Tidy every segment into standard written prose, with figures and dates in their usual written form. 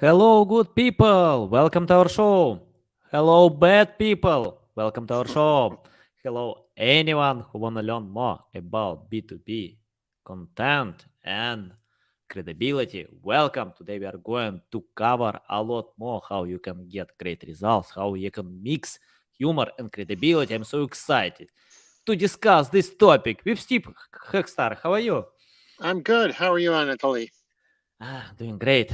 Hello, good people. Welcome to our show. Hello, bad people. Welcome to our show. Hello, anyone who want to learn more about B2B content and credibility. Welcome. Today we are going to cover a lot more how you can get great results, how you can mix humor and credibility. I'm so excited to discuss this topic with Steve Hoechster. How are you? I'm good. How are you, Anatoly? Doing great.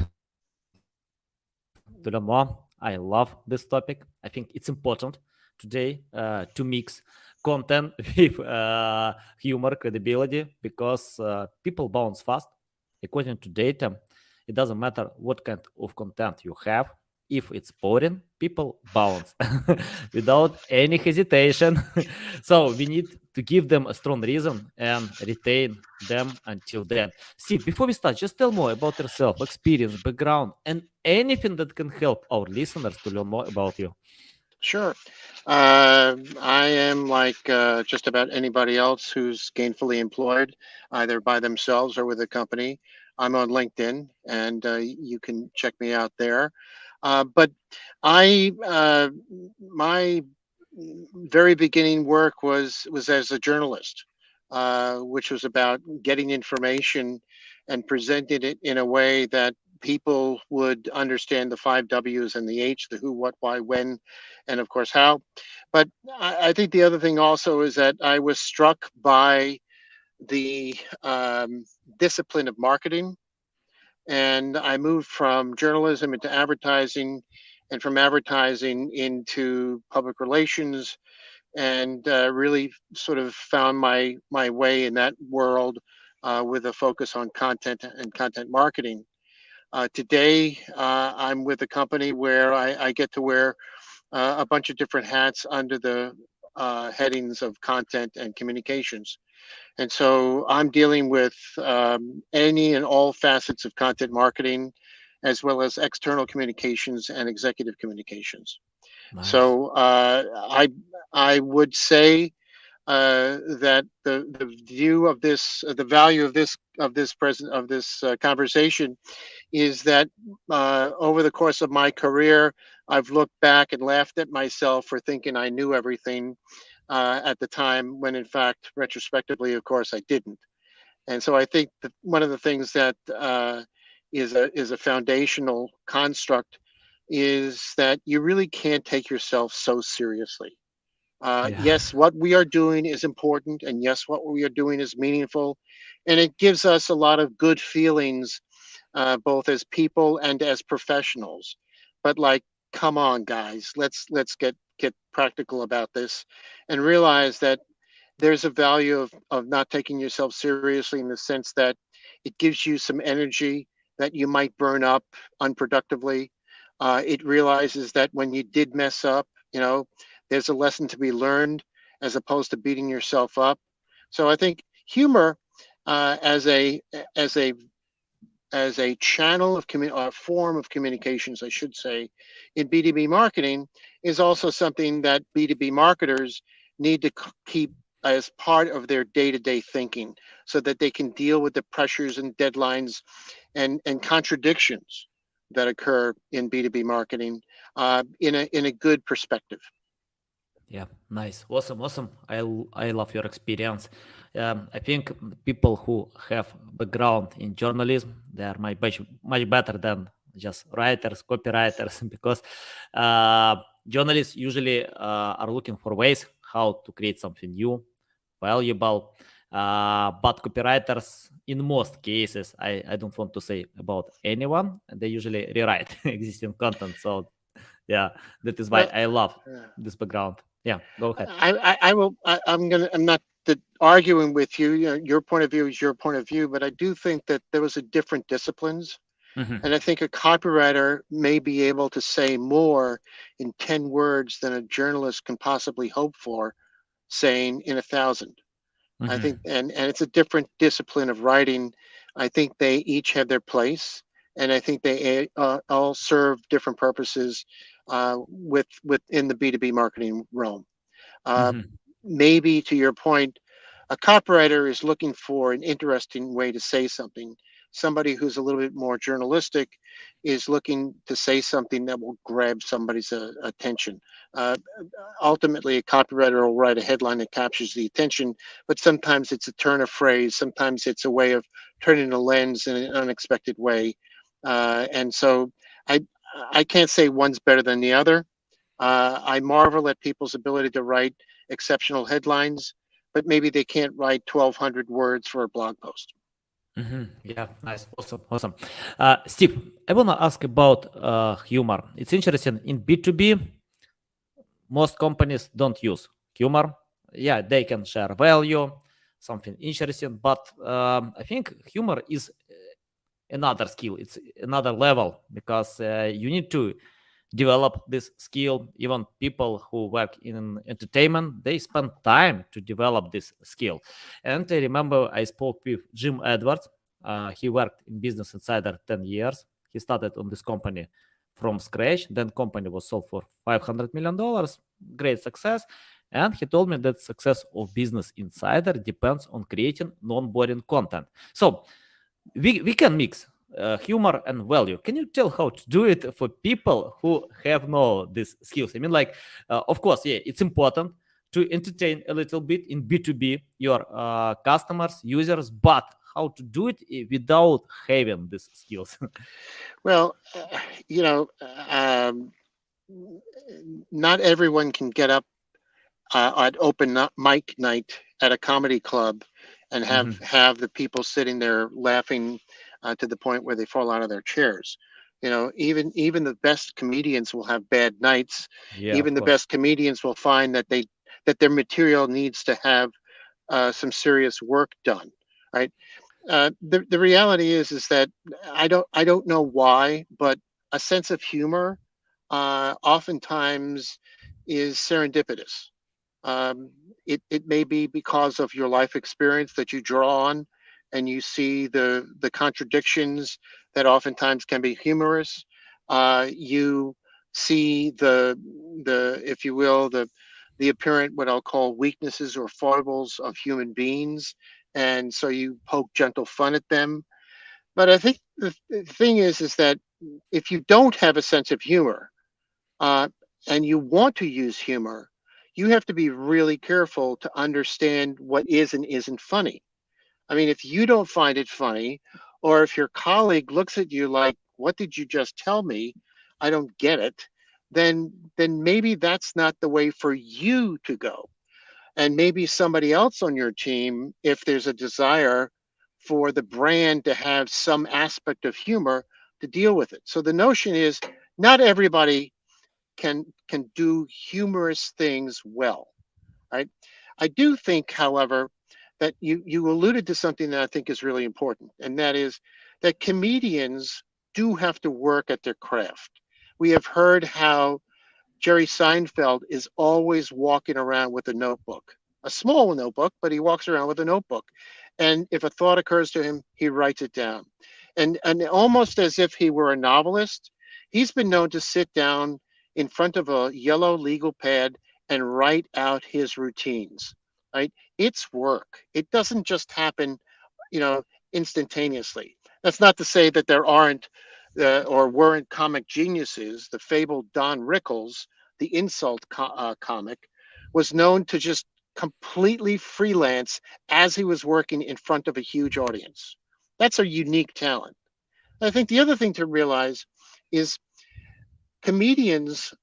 To learn more, I love this topic. I think it's important today to mix content with humor, credibility, because people bounce fast. According to data, it doesn't matter what kind of content you have. If it's boring, people bounce without any hesitation. So we need to give them a strong reason and retain them until then. Steve, before we start, just tell more about yourself, experience, background, and anything that can help our listeners to learn more about you. Sure. I am like just about anybody else who's gainfully employed, either by themselves or with a company. I'm on LinkedIn, and you can check me out there. But my very beginning work was as a journalist, which was about getting information and presenting it in a way that people would understand the five W's and the H, the who, what, why, when, and of course how. But I think the other thing also is that I was struck by the discipline of marketing, and I moved from journalism into advertising, and from advertising into public relations, and really sort of found my way in that world with a focus on content and content marketing. Today, I'm with a company where I get to wear a bunch of different hats under the headings of content and communications. And so I'm dealing with any and all facets of content marketing, as well as external communications and executive communications. Nice. So I would say that the view of this, the value of this present of this conversation is that over the course of my career, I've looked back and laughed at myself for thinking I knew everything at the time, when in fact, retrospectively, of course, I didn't. And so I think that one of the things that is a foundational construct is that you really can't take yourself so seriously. Yeah. Yes, what we are doing is important, and yes, what we are doing is meaningful, and it gives us a lot of good feelings, both as people and as professionals. But like, come on, guys, let's get practical about this, and realize that there's a value of not taking yourself seriously, in the sense that it gives you some energy that you might burn up unproductively. It realizes that when you did mess up, there's a lesson to be learned, as opposed to beating yourself up. So I think humor, as a channel of or form of communications, I should say, in B2B marketing, is also something that B2B marketers need to keep as part of their day-to-day thinking, so that they can deal with the pressures and deadlines and contradictions that occur in B2B marketing in a good perspective. Yeah, nice, awesome, awesome. I love your experience. I think people who have background in journalism, they are much better than just writers, copywriters, because journalists usually are looking for ways how to create something new, valuable. But copywriters, in most cases, I don't want to say about anyone, they usually rewrite existing content. So yeah, that is why Well, I love uh, this background. Yeah, go ahead. I will. I'm not arguing with you. Your point of view is your point of view, but I do think that there was a different disciplines, Hmm. and I think a copywriter may be able to say more in 10 words than a journalist can possibly hope for saying in 1,000. I Hmm. think, and it's a different discipline of writing. I think they each have their place, and I think they all serve different purposes within the B2B marketing realm. Uh, Hmm. Maybe to your point, a copywriter is looking for an interesting way to say something, Somebody who's a little bit more journalistic is looking to say something that will grab somebody's attention. Uh, Ultimately, a copywriter will write a headline that captures the attention, but sometimes it's a turn of phrase, sometimes it's a way of turning the lens in an unexpected way. And so I, I can't say one's better than the other. I marvel at people's ability to write exceptional headlines, but maybe they can't write 1,200 words for a blog post. Yeah, nice, awesome. Steve, I wanna ask about humor. It's interesting in B2B. Most companies don't use humor. Yeah, they can share value, something interesting, but I think humor is another skill. It's another level because you need to develop this skill. Even people who work in entertainment, they spend time to develop this skill. And I remember I spoke with Jim Edwards. He worked in Business Insider 10 years. He started on this company from scratch. Then company was sold for $500 million. Great success. And he told me that success of Business Insider depends on creating non-boring content. So we can mix humor and value. Can you tell how to do it for people who have no these skills? I mean, like, of course, yeah, it's important to entertain a little bit in B2B your customers, users, but how to do it without having these skills? Well, you know, um, not everyone can get up at open mic night at a comedy club and Mhm. have the people sitting there laughing to the point where they fall out of their chairs. You know, even the best comedians will have bad nights. Yeah, Even of the course. best comedians will find that their material needs to have some serious work done. Right. The reality is that I don't know why, but a sense of humor oftentimes is serendipitous. um, it may be because of your life experience that you draw on, and you see the contradictions that oftentimes can be humorous. You see the if you will the apparent what I'll call weaknesses or foibles of human beings, and so you poke gentle fun at them. But I think the thing is that if you don't have a sense of humor, uh, and you want to use humor, you have to be really careful to understand what is and isn't funny. I mean, if you don't find it funny, or if your colleague looks at you like, "What did you just tell me? I don't get it," then maybe that's not the way for you to go. And maybe somebody else on your team, if there's a desire for the brand to have some aspect of humor, to deal with it. So the notion is not everybody can do humorous things well, right? I do think, however, that you alluded to something that I think is really important, and that is that comedians do have to work at their craft. We have heard how Jerry Seinfeld is always walking around with a notebook, a small notebook, but he walks around with a notebook. And if a thought occurs to him, he writes it down. And almost as if he were a novelist, he's been known to sit down in front of a yellow legal pad and write out his routines. Right? It's work. It doesn't just happen, you know, instantaneously. That's not to say that there aren't or weren't comic geniuses. The fabled Don Rickles, the insult comic, was known to just completely freelance as he was working in front of a huge audience. That's a unique talent. I think the other thing to realize is comedians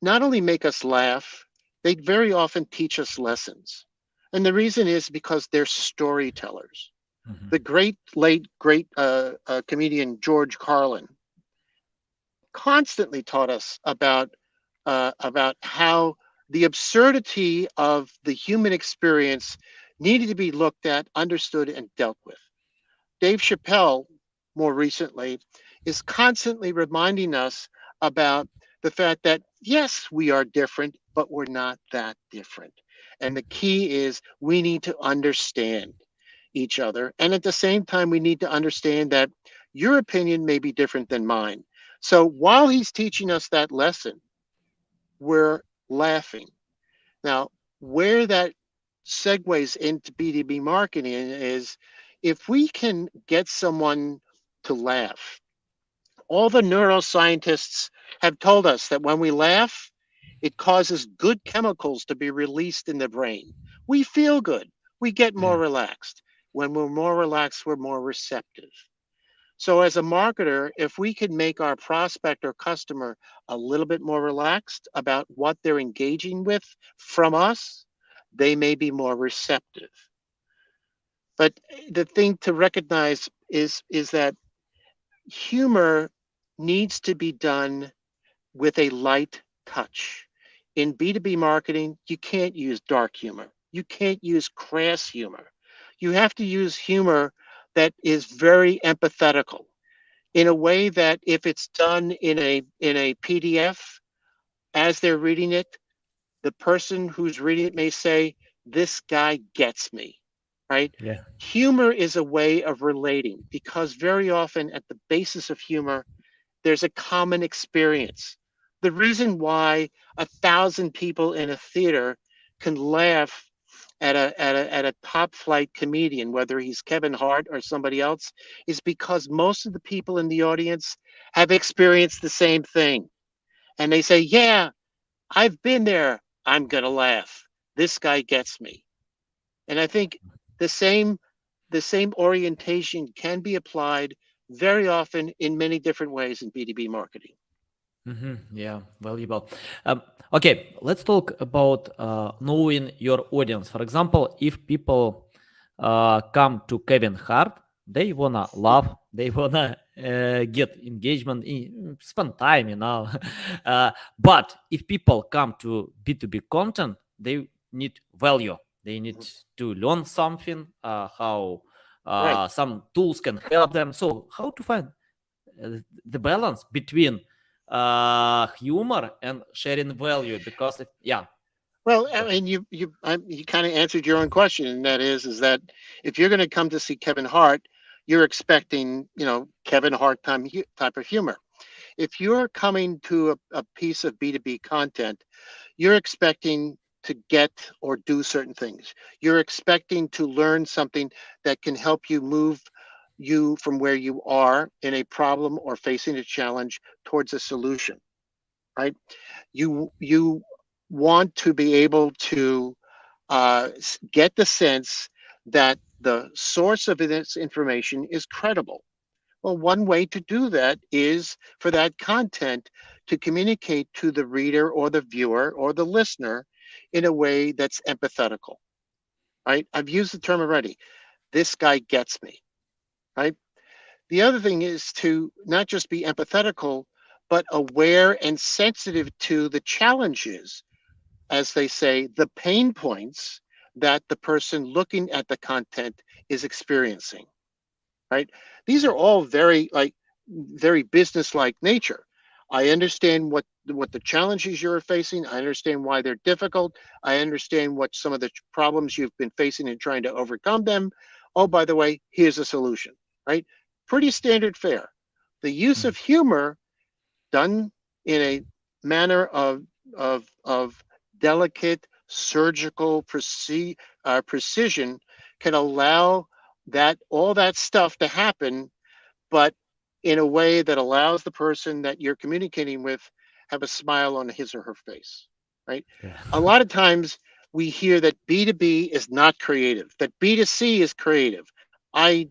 not only make us laugh, they very often teach us lessons. And the reason is because they're storytellers. Mhm. The late great comedian George Carlin constantly taught us about how the absurdity of the human experience needed to be looked at, understood, and dealt with. Dave Chappelle, more recently, is constantly reminding us about the fact that yes, we are different, but we're not that different. And the key is we need to understand each other. And at the same time, we need to understand that your opinion may be different than mine. So while he's teaching us that lesson, we're laughing. Now, where that segues into B2B marketing is if we can get someone to laugh. All the neuroscientists have told us that when we laugh, it causes good chemicals to be released in the brain. We feel good. We get more Yeah. relaxed. When we're more relaxed, we're more receptive. So, as a marketer, if we can make our prospect or customer a little bit more relaxed about what they're engaging with from us, they may be more receptive. But the thing to recognize is that humor needs to be done with a light touch. In B2B marketing, you can't use dark humor. You can't use crass humor. You have to use humor that is very empathetical in a way that if it's done in a PDF as they're reading it, the person who's reading it may say, "This guy gets me." Right? Yeah. Humor is a way of relating because very often at the basis of humor there's a common experience. The reason why 1,000 people in a theater can laugh at a top flight comedian, whether he's Kevin Hart or somebody else, is because most of the people in the audience have experienced the same thing. And they say, "Yeah, I've been there. I'm going to laugh. This guy gets me." And I think the same the same orientation can be applied very often in many different ways in B2B marketing. Yeah, valuable. Okay, let's talk about knowing your audience. For example, if people come to Kevin Hart, they wanna laugh, they wanna get engagement, spend time, but if people come to B2B content, they need value. They need to learn something, how Right. some tools can help them. So, how to find the balance between humor and sharing value because yeah, Well, go I ahead. mean, you kind of answered your own question, and that is that if you're going to come to see Kevin Hart, you're expecting, Kevin Hart type of humor. If you're coming to a piece of B2B content, you're expecting to get or do certain things. You're expecting to learn something that can help you move you from where you are in a problem or facing a challenge towards a solution, right? You want to be able to get the sense that the source of this information is credible. Well, one way to do that is for that content to communicate to the reader or the viewer or the listener in a way that's empathetical, right? I've used the term already. This guy gets me, right? The other thing is to not just be empathetical, but aware and sensitive to the challenges, as they say, the pain points that the person looking at the content is experiencing, right? These are all very business-like nature. I understand what the challenges you're facing. I understand why they're difficult. I understand what some of the problems you've been facing and trying to overcome them. Oh, by the way, here's a solution, right? Pretty standard fare. The use of humor done in a manner of delicate surgical precision can allow that all that stuff to happen, but in a way that allows the person that you're communicating with have a smile on his or her face, right? Yeah. A lot of times we hear that B2B is not creative, that B2C is creative. I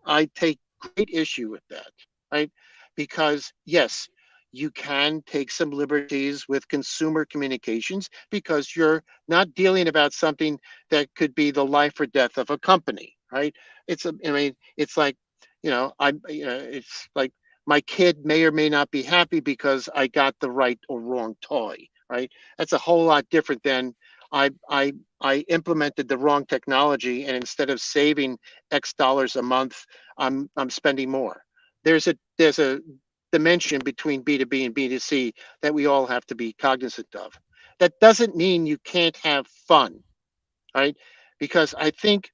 i take great issue with that, right? Because yes, you can take some liberties with consumer communications because you're not dealing about something that could be the life or death of a company, right? I mean, it's like, it's like my kid may or may not be happy because I got the right or wrong toy, right? That's a whole lot different than I I I implemented the wrong technology, and instead of saving X dollars a month, I'm spending more. There's a dimension between B2B and B2C that we all have to be cognizant of. That doesn't mean you can't have fun, right? Because I think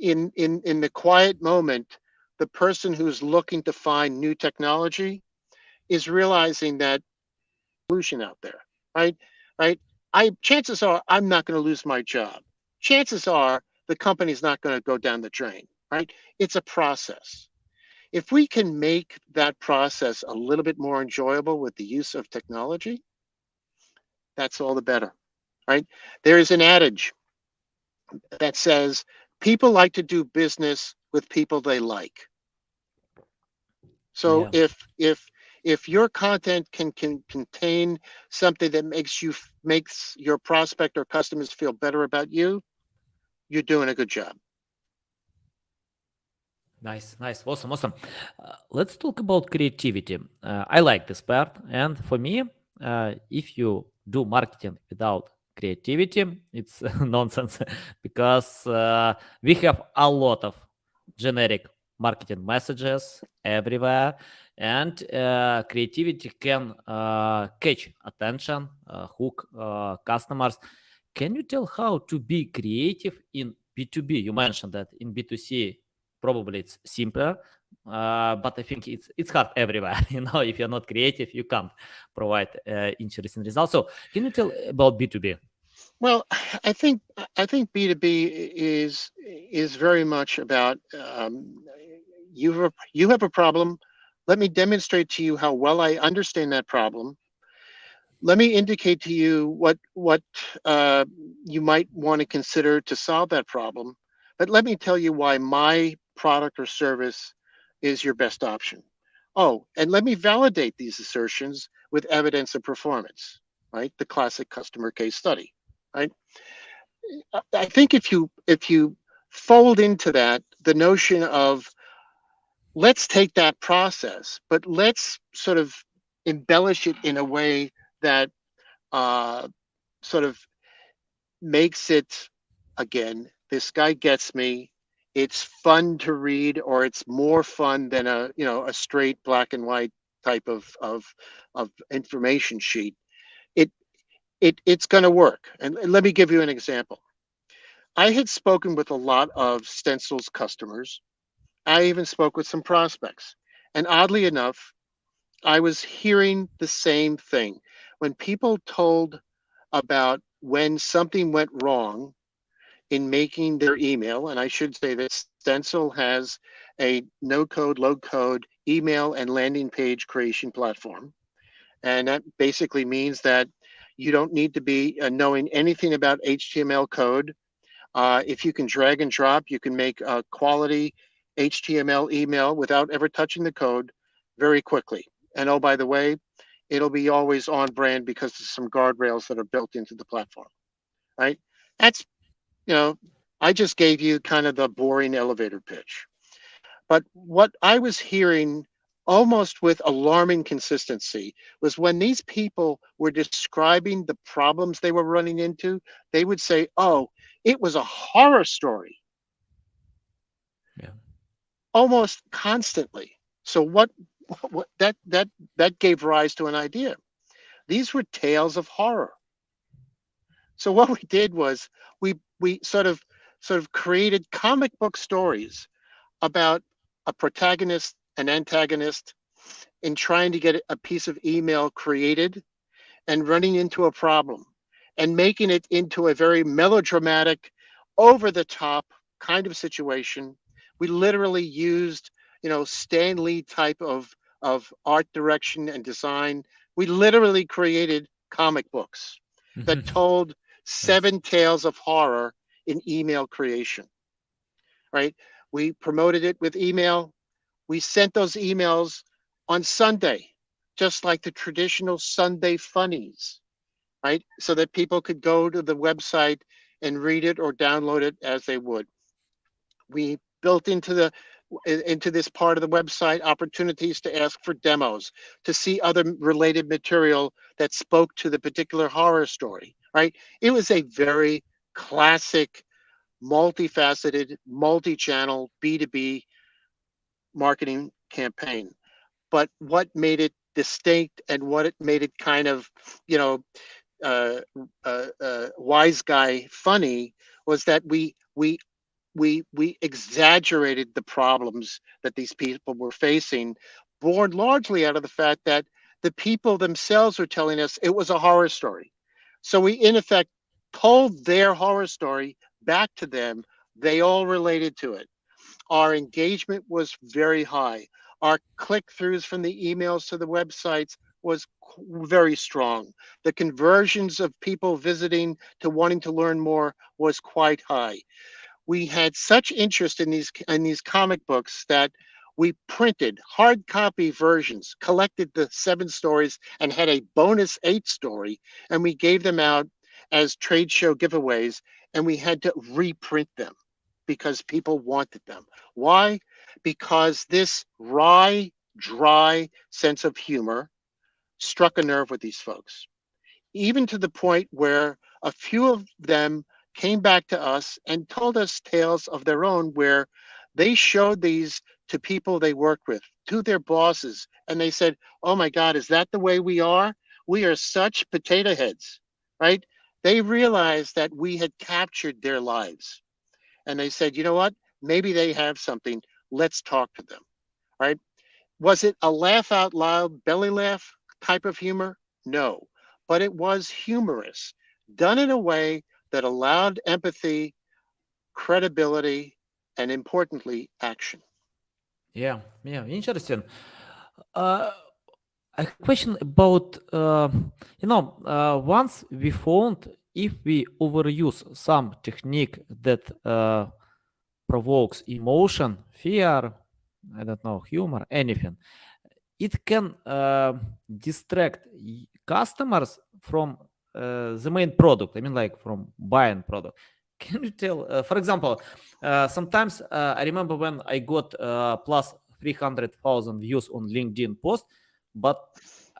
in the quiet moment, the person who's looking to find new technology is realizing that solution out there, right? Right? I Chances are I'm not going to lose my job. Chances are the company's not going to go down the drain, right? It's a process. If we can make that process a little bit more enjoyable with the use of technology, that's all the better, right? There is an adage that says people like to do business with people they like. So Yeah. if your content can contain something that makes your prospect or customers feel better about you, you're doing a good job. Nice, nice, awesome, awesome. Let's talk about creativity. I like this part, and for me, if you do marketing without creativity, it's nonsense because we have a lot of generic marketing messages everywhere, and creativity can catch attention, hook customers. Can you tell how to be creative in B2B? You mentioned that in B2C probably it's simpler, but I think it's hard everywhere. If you're not creative, you can't provide interesting results. So can you tell about B2B? Well, I think B2B is very much about you have a problem. Let me demonstrate to you how well I understand that problem. Let me indicate to you what uh, you might want to consider to solve that problem. But let me tell you why my product or service is your best option. Oh, and let me validate these assertions with evidence of performance. Right, the classic customer case study. Right. I think if you fold into that the notion of let's take that process, but let's sort of embellish it in a way that uh, sort of makes it, again, this guy gets me. It's fun to read, or it's more fun than a straight black and white type of information sheet. It it's going to work. And let me give you an example. I had spoken with a lot of Stencil's customers. I even spoke with some prospects. And oddly enough, I was hearing the same thing. When people told about when something went wrong in making their email, and I should say that Stencil has a no code, low code email and landing page creation platform. And that basically means that you don't need to be knowing anything about HTML code. If you can drag and drop, you can make a quality HTML email without ever touching the code very quickly. And oh, by the way, it'll be always on brand because there's some guardrails that are built into the platform, right? That's, you know, I just gave you kind of the boring elevator pitch. But what I was hearing almost with alarming consistency was when these people were describing the problems they were running into, they would say, oh, it was a horror story Yeah. almost constantly. So what that gave rise to an idea. These were tales of horror. So what we did was we sort of created comic book stories about a protagonist, an antagonist, in trying to get a piece of email created and running into a problem and making it into a very melodramatic, over the top kind of situation. We literally used, Stan Lee type of art direction and design. We literally created comic books that told Nice. seven tales of horror in email creation, right? We promoted it with email. We sent those emails on Sunday, just like the traditional Sunday funnies, right? So that people could go to the website and read it or download it as they would. We built into this part of the website opportunities to ask for demos, to see other related material that spoke to the particular horror story, right? It was a very classic, multifaceted, multi-channel B2B marketing campaign. But what made it distinct and what it made it kind of, you know, uh, wise guy funny was that we exaggerated the problems that these people were facing, born largely out of the fact that the people themselves were telling us it was a horror story. So we, in effect, told their horror story back to them. They all related to it. Our engagement was very high. Our click throughs from the emails to the websites was very strong. The conversions of people visiting to wanting to learn more was quite high. We had such interest in these comic books that we printed hard copy versions, collected the 7 stories, and had a bonus 8 story, and we gave them out as trade show giveaways, and we had to reprint them because people wanted them. Why? Because this wry, dry sense of humor struck a nerve with these folks, even to the point where a few of them came back to us and told us tales of their own where they showed these to people they worked with, to their bosses, and they said, "Oh my God, is that the way we are? We are such potato heads," right? They realized that we had captured their lives, and they said, "You know what? Maybe they have something. Let's talk to them." Right? Was it a laugh out loud belly laugh type of humor? No, but it was humorous, done in a way that allowed empathy, credibility, and importantly, action. Yeah, yeah, interesting. Uh, a question about once we found if we overuse some technique that provokes emotion, fear, I don't know, humor, anything, it can distract customers from the main product. I mean, like from buying product. Can you tell, for example, sometimes I remember when I got plus 300,000 views on LinkedIn post, but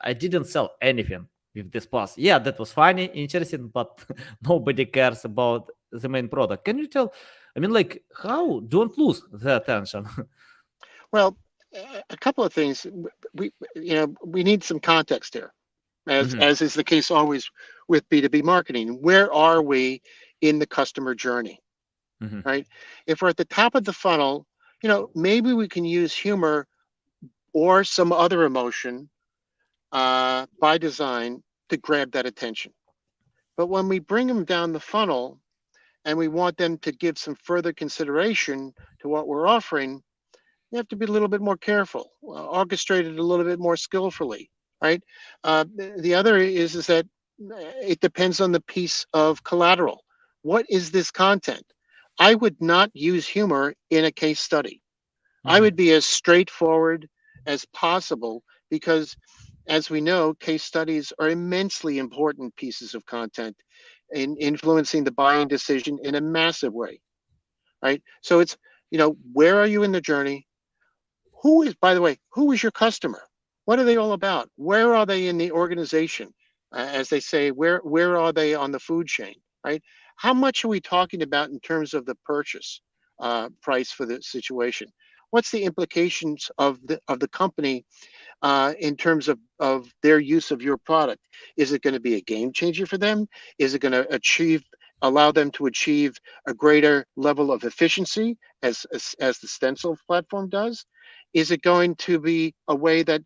I didn't sell anything with this post. Yeah, that was funny, interesting, but nobody cares about the main product. Can you tell? I mean, like, how don't lose the attention? Well, a couple of things. We need some context here, Mhm, as is the case always with B2B marketing. Where are we in the customer journey? mhm, Right? If we're at the top of the funnel, maybe we can use humor or some other emotion by design to grab that attention. But when we bring them down the funnel and we want them to give some further consideration to what we're offering, you have to be a little bit more careful, orchestrate it a little bit more skillfully, right? The other is that it depends on the piece of collateral. What is this content? I would not use humor in a case study. I mhm. would be as straightforward as possible because, as we know, case studies are immensely important pieces of content in influencing the buying decision in a massive way, right? So it's, where are you in the journey? Who is, by the way, who is your customer? What are they all about? Where are they in the organization? As they say, where are they on the food chain? Right? How much are we talking about in terms of the purchase price for the situation? What's the implications of the company in terms of their use of your product? Is it going to be a game changer for them? Is it going to allow them to achieve a greater level of efficiency as the Stencil platform does? Is it going to be a way that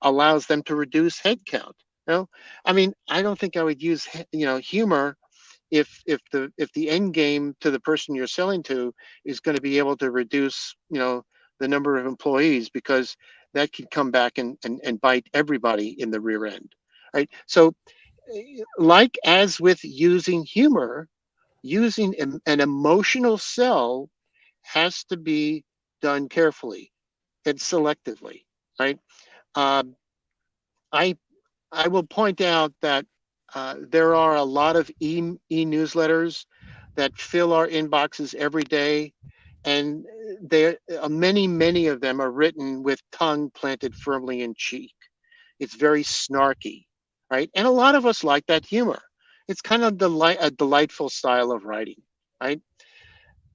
allows them to reduce headcount? I mean, I don't think I would use humor if the end game to the person you're selling to is going to be able to reduce the number of employees, because that can come back and bite everybody in the rear end, right? So like as with using humor, using an emotional sell has to be done carefully and selectively, right? um, I I will point out that there are a lot of e newsletters that fill our inboxes every day, and there many of them are written with tongue planted firmly in cheek. It's very snarky, right? And a lot of us like that humor. It's kind of a delightful style of writing, right?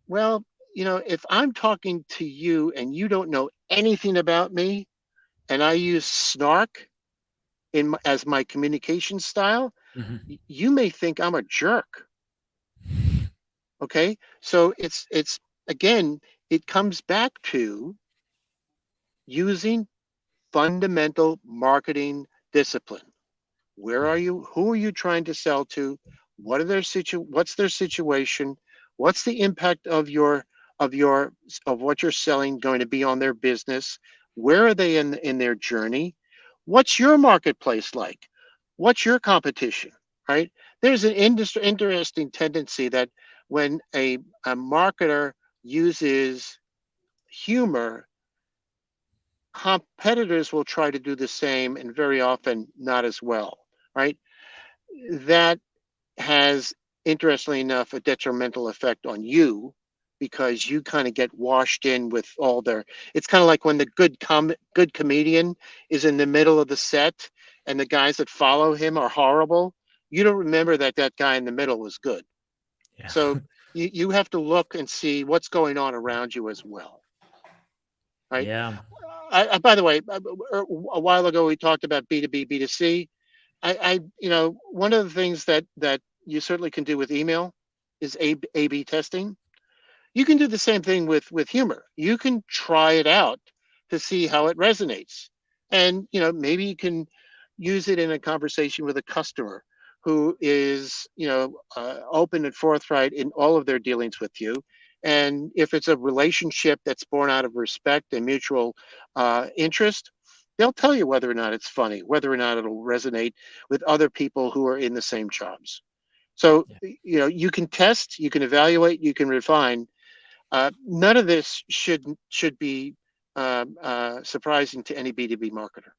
Well, if I'm talking to you and you don't know anything about me, and I use snark as my communication style, Mhm. you may think I'm a jerk. Okay, so it's again, it comes back to using fundamental marketing discipline. Where are you? Who are you trying to sell to? What's their situation? What's the impact of what you're selling going to be on their business? Where are they in their journey? What's your marketplace like? What's your competition? Right? There's an interesting tendency that when a marketer uses humor, competitors will try to do the same, and very often not as well. Right? That has, interestingly enough, a detrimental effect on you because you kind of get washed in with all their. It's kind of like when the good comedian is in the middle of the set and the guys that follow him are horrible. You don't remember that that guy in the middle was good. Yeah. So you have to look and see what's going on around you as well, right? Yeah. By the way, a while ago we talked about B2B, B2C. One of the things that you certainly can do with email is A/B testing. You can do the same thing with humor. You can try it out to see how it resonates, and maybe you can use it in a conversation with a customer who is open and forthright in all of their dealings with you. And if it's a relationship that's born out of respect and mutual interest, they'll tell you whether or not it's funny, whether or not it'll resonate with other people who are in the same jobs. So, Yeah. you can test, you can evaluate, you can refine. None of this should be surprising to any B2B marketer.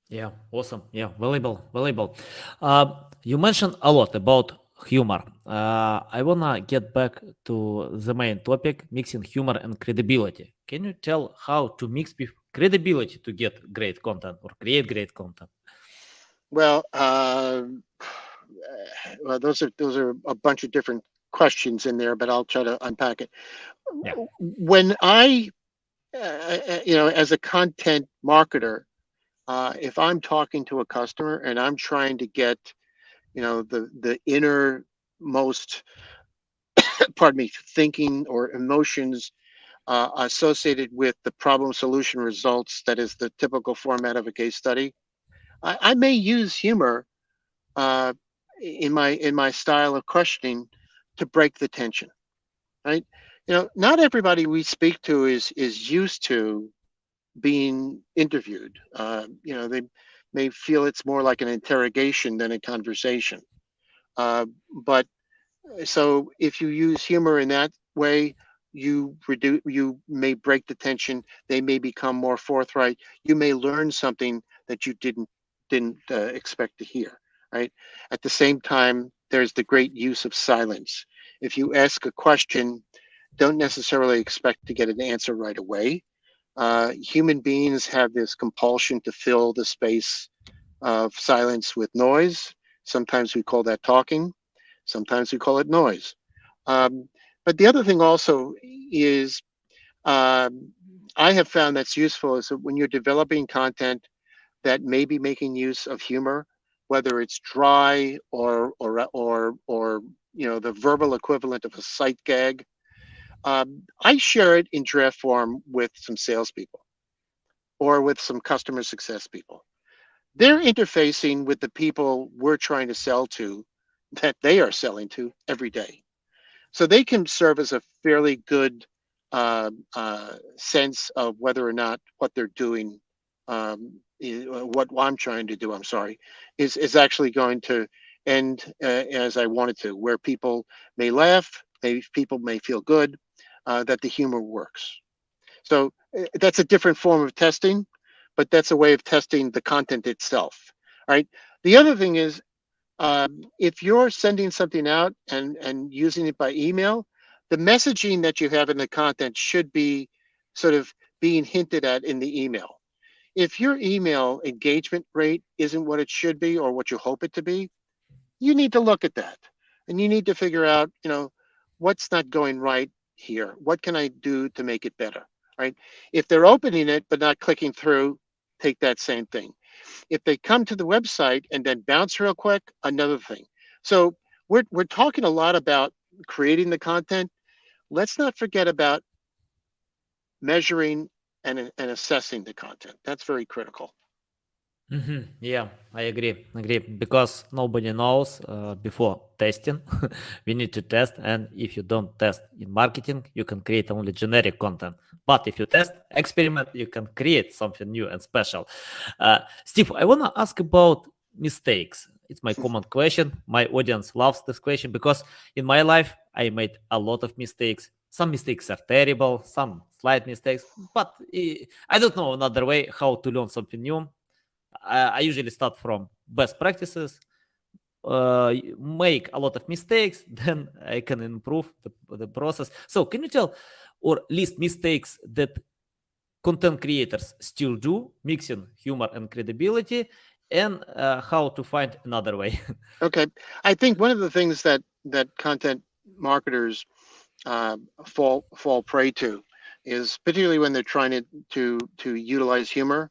Yeah, awesome. Yeah, valuable, valuable. You mentioned a lot about humor. I wanna get back to the main topic, mixing humor and credibility. Can you tell how to mix credibility to get great content or create great content? Well, well, those are a bunch of different questions in there, but I'll try to unpack it. Yeah, When as a content marketer, if I'm talking to a customer and I'm trying to get, the innermost, pardon me, thinking or emotions associated with the problem solution results, that is the typical format of a case study, I may use humor uh, in my style of questioning to break the tension. Right? Not everybody we speak to is used to being interviewed. They may feel it's more like an interrogation than a conversation. But so if you use humor in that way, you may break the tension. They may become more forthright. You may learn something that you didn't expect to hear. Right. At the same time, there's the great use of silence. If you ask a question, don't necessarily expect to get an answer right away. Human beings have this compulsion to fill the space of silence with noise. Sometimes we call that talking. Sometimes we call it noise. Um, but the other thing also is, um, I have found that's useful is that when you're developing content that may be making use of humor, whether it's dry or the verbal equivalent of a sight gag, I share it in draft form with some salespeople or with some customer success people. They're interfacing with the people we're trying to sell to, that they are selling to every day. So they can serve as a fairly good sense of whether or not what they're doing, what I'm trying to do, I'm sorry, is actually going to end as I wanted to, where people may laugh, people may feel good, that the humor works. So that's a different form of testing, but that's a way of testing the content itself. Right. The other thing is, if you're sending something out and using it by email, the messaging that you have in the content should be sort of being hinted at in the email. If your email engagement rate isn't what it should be or what you hope it to be, you need to look at that, and you need to figure out, what's not going right here. What can I do to make it better? Right? If they're opening it but not clicking through, take that same thing. If they come to the website and then bounce real quick, another thing. So we're talking a lot about creating the content. Let's not forget about measuring and assessing the content. That's very critical. Yeah, I agree. Agree because nobody knows before testing. We need to test, and if you don't test in marketing, you can create only generic content. But if you test, experiment, you can create something new and special. Steve, I wanna ask about mistakes. It's my common question. My audience loves this question because in my life I made a lot of mistakes. Some mistakes are terrible, some slight mistakes, but I don't know another way how to learn something new. I usually start from best practices, make a lot of mistakes, then I can improve the process. So, can you tell or list mistakes that content creators still do, mixing humor and credibility, and how to find another way? Okay, I think one of the things that content marketers uh, fall prey to is, particularly when they're trying to utilize humor,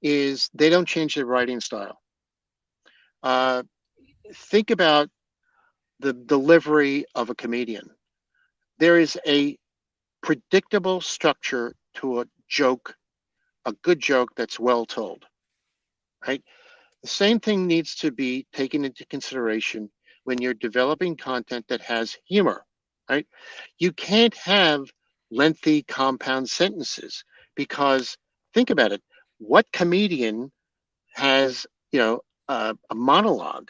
is they don't change their writing style. Uh, think about the delivery of a comedian. There is a predictable structure to a joke, a good joke that's well told, right? The same thing needs to be taken into consideration when you're developing content that has humor, right? You can't have lengthy compound sentences because think about it. What comedian has, a monologue?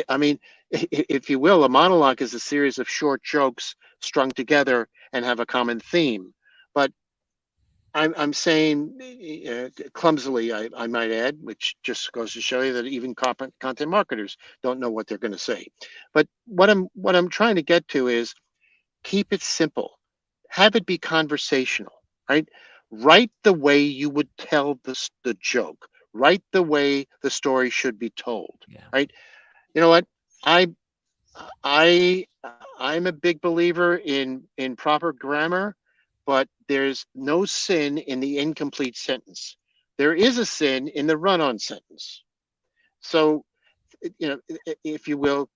I mean, if you will, a monologue is a series of short jokes strung together and have a common theme. But I'm saying clumsily, I might add, which just goes to show you that even content marketers don't know what they're going to say. But what I'm trying to get to is keep it simple, have it be conversational, right? Write the way you would tell the joke, write the way the story should be told, Yeah. right? You know what? I I'm a big believer in proper grammar, but there's no sin in the incomplete sentence. There is a sin in the run-on sentence. So, if you will,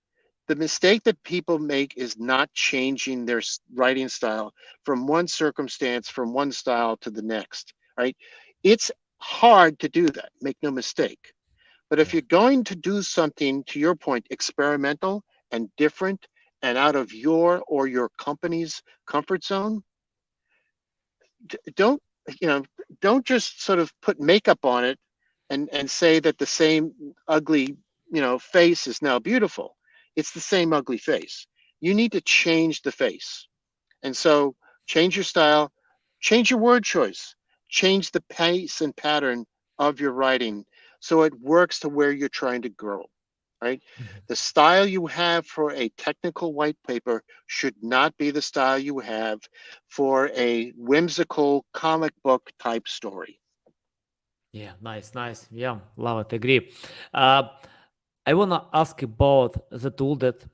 the mistake that people make is not changing their writing style from one circumstance, from one style to the next, right? It's hard to do that, make no mistake. But if Yeah. you're going to do something, to your point, experimental and different and out of your or your company's comfort zone, don't you know? Don't just sort of put makeup on it and say that the same ugly face is now beautiful. It's the same ugly face. You need to change the face. And so change your style, change your word choice, change the pace and pattern of your writing so it works to where you're trying to grow, right? Mhm. The style you have for a technical white paper should not be the style you have for a whimsical comic book type story. Yeah, nice, nice. Yeah, love it. Agree. Uh, I wanna ask about the tool that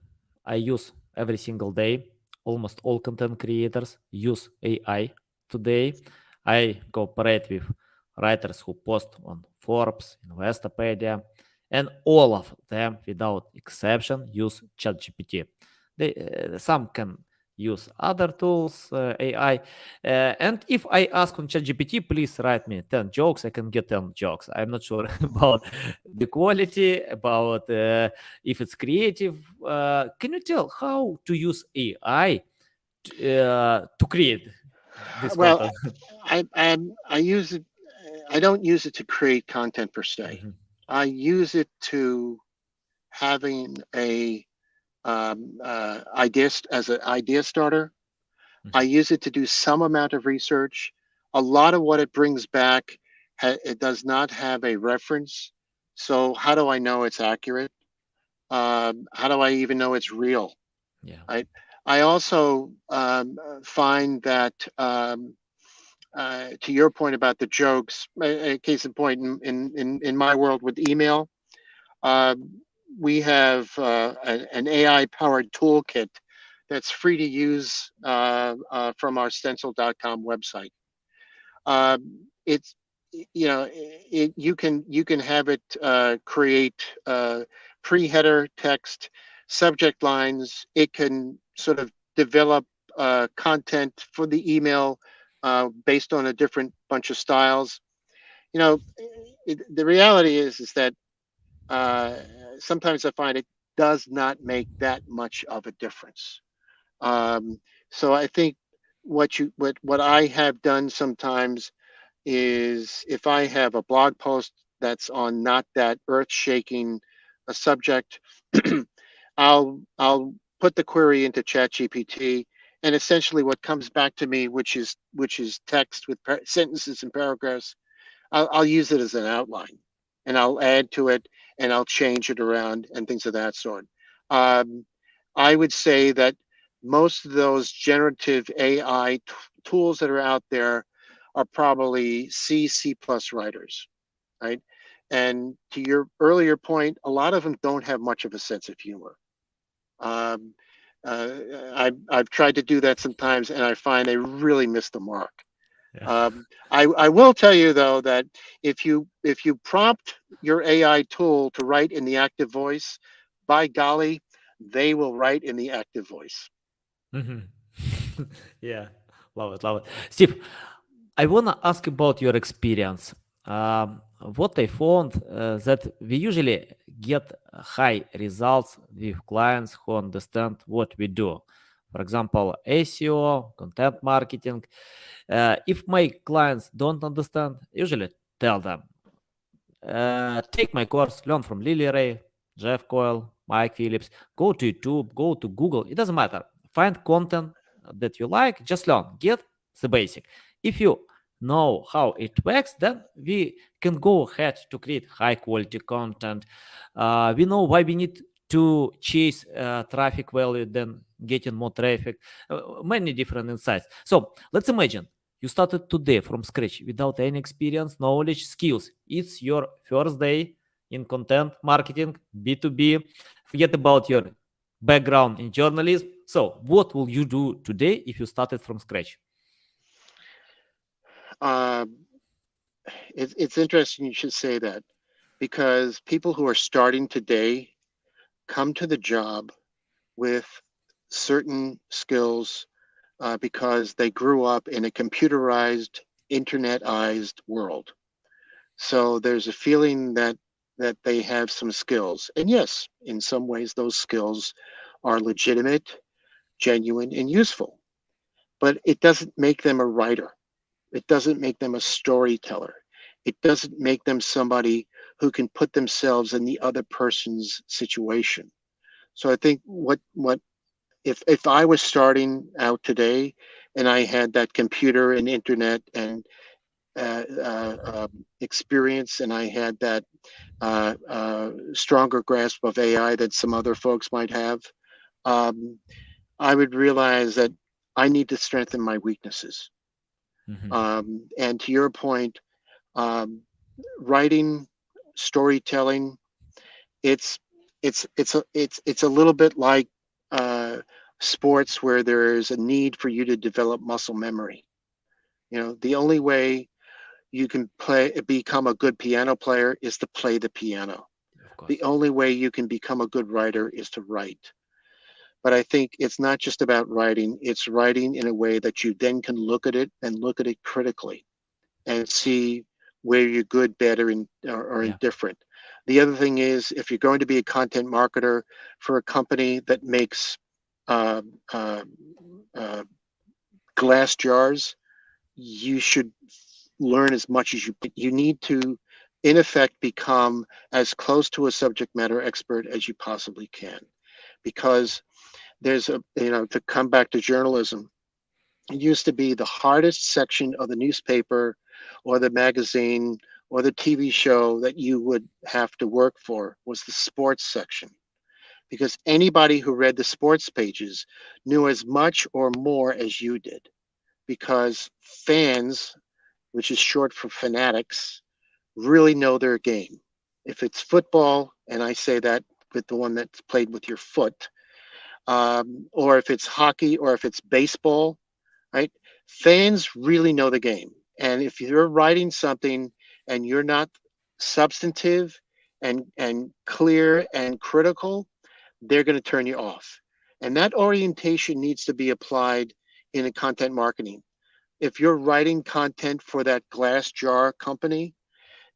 I use every single day. Almost all content creators use AI today. I cooperate with writers who post on Forbes, Investopedia, and all of them, without exception, use ChatGPT. Some can use other tools, AI. And if I ask on ChatGPT, please write me 10 jokes, I can get 10 jokes. I'm not sure about the quality, about if it's creative. Can you tell how to use AI to create this Well, content? I use it. I don't use it to create content per se. Mhm, I use it to having a idea as an idea starter. I mhm. use it to do some amount of research. A lot of what it brings back, it does not have a reference. So how do I know it's accurate? How do I even know it's real? Yeah. Right. I also find that to your point about the jokes, a case in point, in my world with email, uh, we have an AI powered toolkit that's free to use from our stencil.com website. It's you can have it create pre-header text, subject lines. It can sort of develop content for the email based on a different bunch of styles. You know, the reality is that uh, sometimes I find it does not make that much of a difference. Um, so I think what I have done sometimes is if I have a blog post that's on not that earth shaking a subject, I'll put the query into ChatGPT, and essentially what comes back to me, which is text with sentences and paragraphs, I'll use it as an outline, and I'll add to it, and I'll change it around, and things of that sort. Um, I would say that most of those generative AI tools that are out there are probably C plus writers, right? And to your earlier point, a lot of them don't have much of a sense of humor. Um, uh, I've tried to do that sometimes, and I find they really miss the mark. Yeah. I will tell you though that if you prompt your AI tool to write in the active voice, by golly, they will write in the active voice. Mhm. Yeah, love it, love it. Steve, I wanna ask about your experience. What I found that we usually get high results with clients who understand what we do. For example, SEO, content marketing. If my clients don't understand, usually tell them, take my course, learn from Lily Ray, Jeff Coyle, Mike Phillips. Go to YouTube, go to Google. It doesn't matter. Find content that you like. Just learn. Get the basic. If you know how it works, then we can go ahead to create high quality content. We know why we need to chase traffic value than getting more traffic. Many different insights. So let's imagine you started today from scratch without any experience, knowledge, skills. It's your first day in content marketing, B2B. Forget about your background in journalism. So, what will you do today if you started from scratch? Uh, it's interesting you should say that because people who are starting today come to the job with certain skills because they grew up in a computerized, internetized world. So there's a feeling that they have some skills. And yes, in some ways those skills are legitimate, genuine, and useful. But it doesn't make them a writer. It doesn't make them a storyteller. It doesn't make them somebody who can put themselves in the other person's situation. So I think what if I was starting out today and I had that computer and internet and experience, and I had that stronger grasp of AI that some other folks might have, um, I would realize that I need to strengthen my weaknesses. Mhm. And to your point, um, writing, storytelling, it's it's a little bit like uh, sports where there is a need for you to develop muscle memory. The only way you can become a good piano player is to play the piano. Of The course. only way you can become a good writer is to write. But I think it's not just about writing, it's writing in a way that you then can look at it and look at it critically and see where you're good, better, or Yeah. indifferent. The other thing is, if you're going to be a content marketer for a company that makes uh, uh, uh, glass jars, you should learn as much as you need to, in effect, become as close to a subject matter expert as you possibly can, because there's to come back to journalism, it used to be the hardest section of the newspaper or the magazine or the TV show that you would have to work for was the sports section, because anybody who read the sports pages knew as much or more as you did, because fans, which is short for fanatics, really know their game. If it's football, and I say that with the one that's played with your foot, or if it's hockey, or if it's baseball, right? Fans really know the game. And if you're writing something and you're not substantive and clear and critical, they're going to turn you off. And that orientation needs to be applied in a content marketing. If you're writing content for that glass jar company,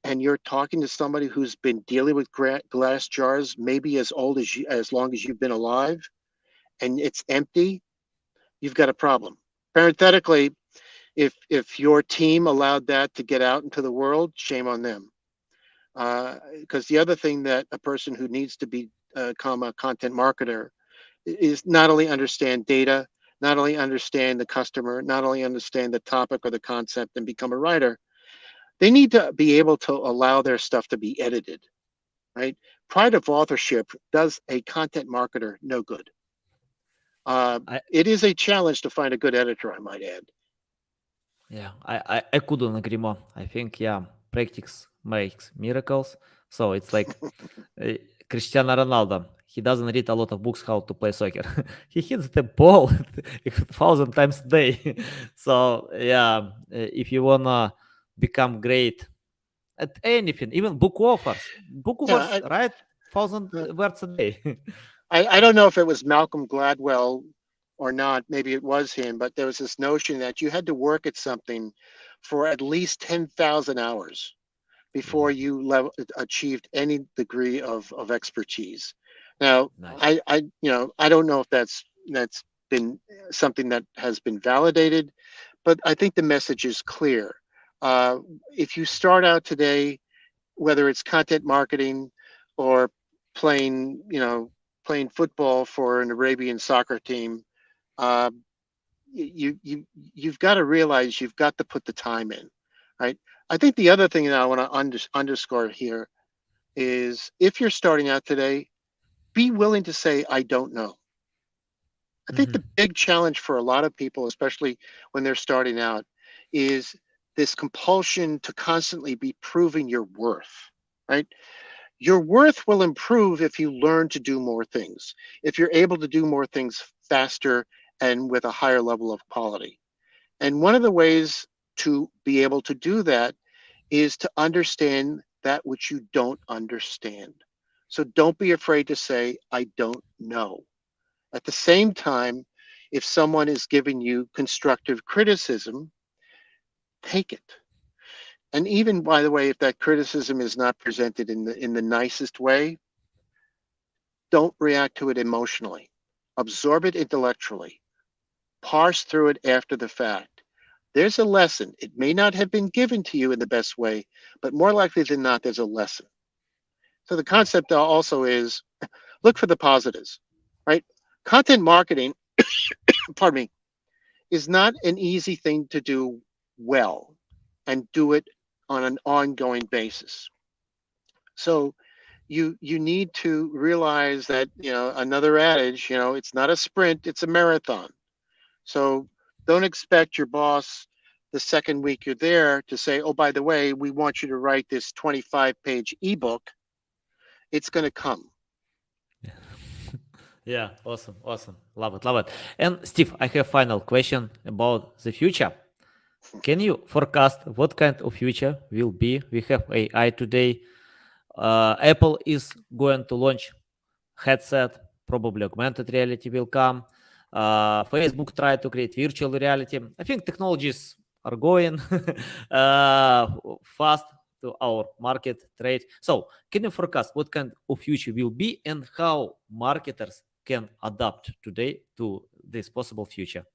and you're talking to somebody who's been dealing with glass jars maybe as old as you, as long as you've been alive, and it's empty, you've got a problem. Parenthetically, if your team allowed that to get out into the world, shame on them. Because the other thing that a person who needs to become a content marketer is not only understand data, not only understand the customer, not only understand the topic or the concept and become a writer, they need to be able to allow their stuff to be edited, right? Pride of authorship does a content marketer no good. I It is a challenge to find a good editor, I might add. Yeah, I couldn't agree more. I think, yeah, practice makes miracles. So it's like uh, Cristiano Ronaldo. He doesn't read a lot of books how to play soccer. He hits the ball 1,000 times a day. So yeah, if you wanna become great at anything, even book Yeah, offers, write thousand I, words a day. I don't know if it was Malcolm Gladwell or not. Maybe it was him, but there was this notion that you had to work at something for at least 10,000 hours before Mhm. you achieved any degree of expertise. Now, Nice. I don't know if that's been something that has been validated, but I think the message is clear. Uh, if you start out today, whether it's content marketing or playing, playing football for an Arabian soccer team, uh, you've got to realize you've got to put the time in, right? I think the other thing that I want to underscore here is if you're starting out today, be willing to say I don't know. I think the Mhm. big challenge for a lot of people, especially when they're starting out, is this compulsion to constantly be proving your worth, right? Your worth will improve if you learn to do more things, if you're able to do more things faster and with a higher level of quality. And one of the ways to be able to do that is to understand that which you don't understand. So don't be afraid to say, I don't know. At the same time, if someone is giving you constructive criticism, take it. And even, by the way, if that criticism is not presented in the nicest way, don't react to it emotionally. Absorb it intellectually. Parse through it after the fact. There's a lesson. It may not have been given to you in the best way, but more likely than not, there's a lesson. So the Nice. concept also is look for the positives, right? Content marketing, pardon me, is not an easy thing to do well and do it on an ongoing basis. So you need to realize that, another adage, it's not a sprint, it's a marathon. So don't expect your boss the second week you're there to say, oh, by the way, we want you to write this 25-page ebook. It's going to come. Yeah, awesome, awesome. Love it, love it. And Steve, I have final question about the future. Can you forecast what kind of future will be? We have AI today. Apple is going to launch headset, probably augmented reality will come. Facebook try to create virtual reality. I think technologies are going uh, fast to our market trade. So, can you forecast what kind of future will be and how marketers can adapt today to this possible future?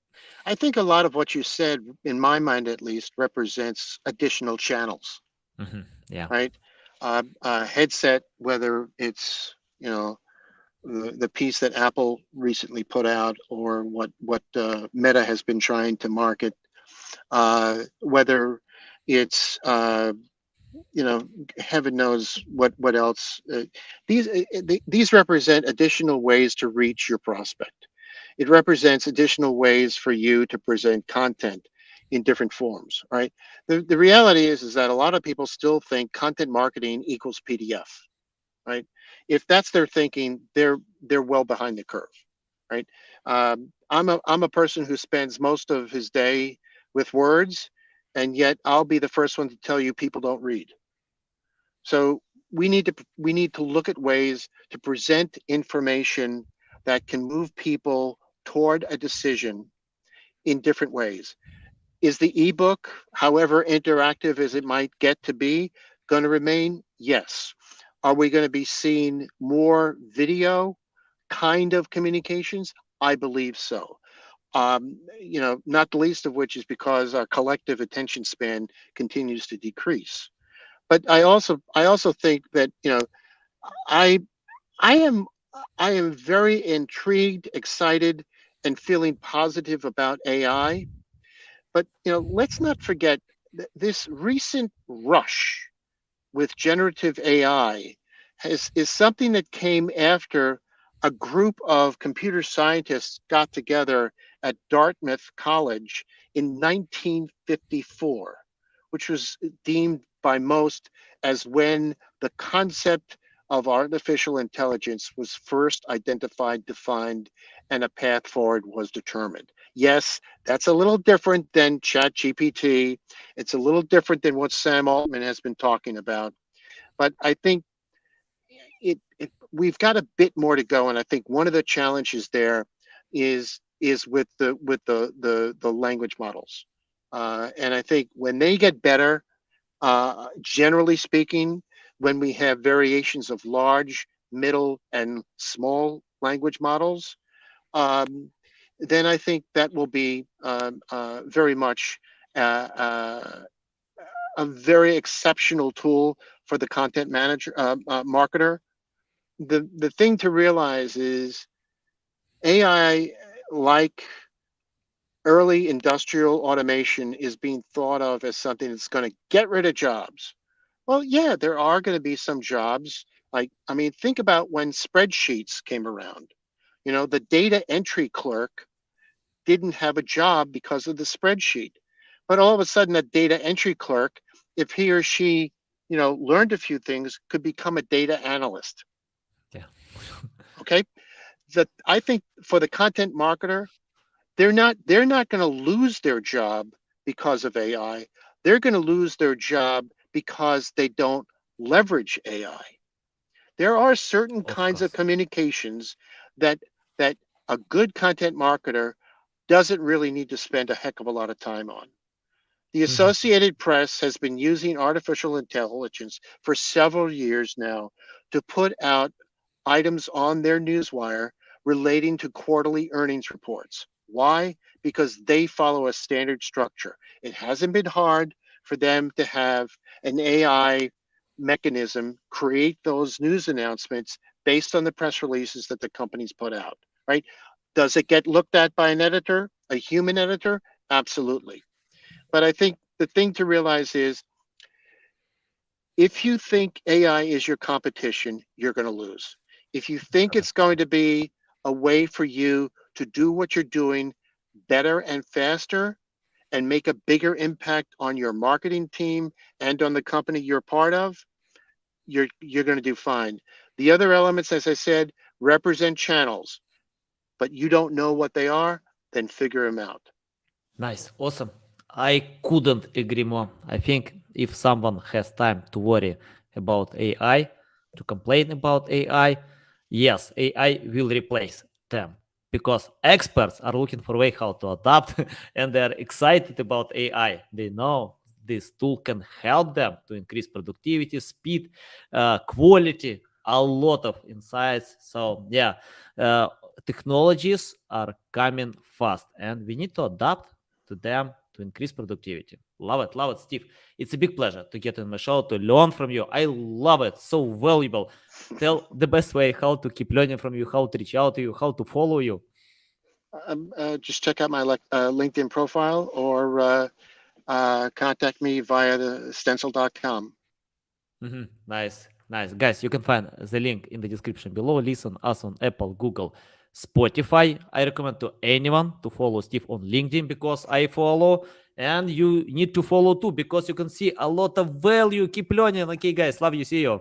I think a lot of what you said, in my mind at least, represents additional channels, Yeah. right? Headset, whether it's, the piece that Apple recently put out or what Meta has been trying to market, whether it's heaven knows what else. These represent additional ways to reach your prospect. It represents additional ways for you to present content in different forms, right? The reality is that a lot of people still think content marketing equals PDF, right? If that's their thinking, they're well behind the curve, right? I'm a person who spends most of his day with words, and yet I'll be the first one to tell you people don't read. So we need to look at ways to present information that can move people toward a decision in different ways. Is the ebook, however interactive as it might get to be, going to remain? Yes. Are we going to be seeing more video kind of communications? I believe so. Not the least of which is because our collective attention span continues to decrease. But I also think that I I am I am very intrigued, excited, and feeling positive about AI. But let's not forget this recent rush with generative AI is something that came after a group of computer scientists got together at Dartmouth College in 1954, which was deemed by most as when the concept of artificial intelligence was first identified, defined, and a path forward was determined. Yes, that's a little different than ChatGPT. It's a little different than what Sam Altman has been talking about. But I think we've got a bit more to go, and I think one of the challenges there is with the language models, and I think when they get better, generally speaking, when we have variations of large, middle, and small language models, um, then I think that will be very much uh, uh, a very exceptional tool for the content manager, marketer. The thing to realize is AI, like early industrial automation, is being thought of as something that's going to get rid of jobs. Well, yeah, there are going to be some jobs. Like, I mean, think about when spreadsheets came around. The data entry clerk didn't have a job because of the spreadsheet. But all of a sudden, a data entry clerk, if he or she, learned a few things, could become a data analyst. Yeah. Okay. That I think for the content marketer, they're not going to lose their job because of AI. They're going to lose their job because they don't leverage AI. There are certain Of kinds of course. communications that that a good content marketer doesn't really need to spend a heck of a lot of time on. The Mhm. Associated Press has been using artificial intelligence for several years now to put out items on their newswire relating to quarterly earnings reports. Why? Because they follow a standard structure. It hasn't been hard for them to have an AI mechanism create those news announcements based on the press releases that the companies put out, right? Does it get looked at by an editor, a human editor? Absolutely. But I think the thing to realize is if you think AI is your competition, you're going to lose. If you think it's going 100%. to be a way for you to do what you're doing better and faster and make a bigger impact on your marketing team and on the company you're part of, you're going to do fine. The other elements, as I said, represent channels, but you don't know what they are, then figure them out. Nice, awesome. I couldn't agree more. I think if someone has time to worry about AI, to complain about AI, yes, AI will replace them because experts are looking for a way how to adapt and they're excited about AI. They know this tool can help them to increase productivity, speed, quality, a lot of insights. So, yeah, uh, technologies are coming fast and we need to adapt to them to increase productivity. Love it, Steve. It's a big pleasure to get on my show to learn from you. I love it, so valuable. Tell the best way how to keep learning from you, how to reach out to you, how to follow you. Just check out my LinkedIn profile or contact me via the stencil.com. Nice, nice. Guys, you can find the link in the description below. Listen us on Apple, Google, Spotify. I recommend to anyone to follow Steve on LinkedIn because I follow, and you need to follow too because you can see a lot of value. Keep learning. Okay, guys, love you. See you.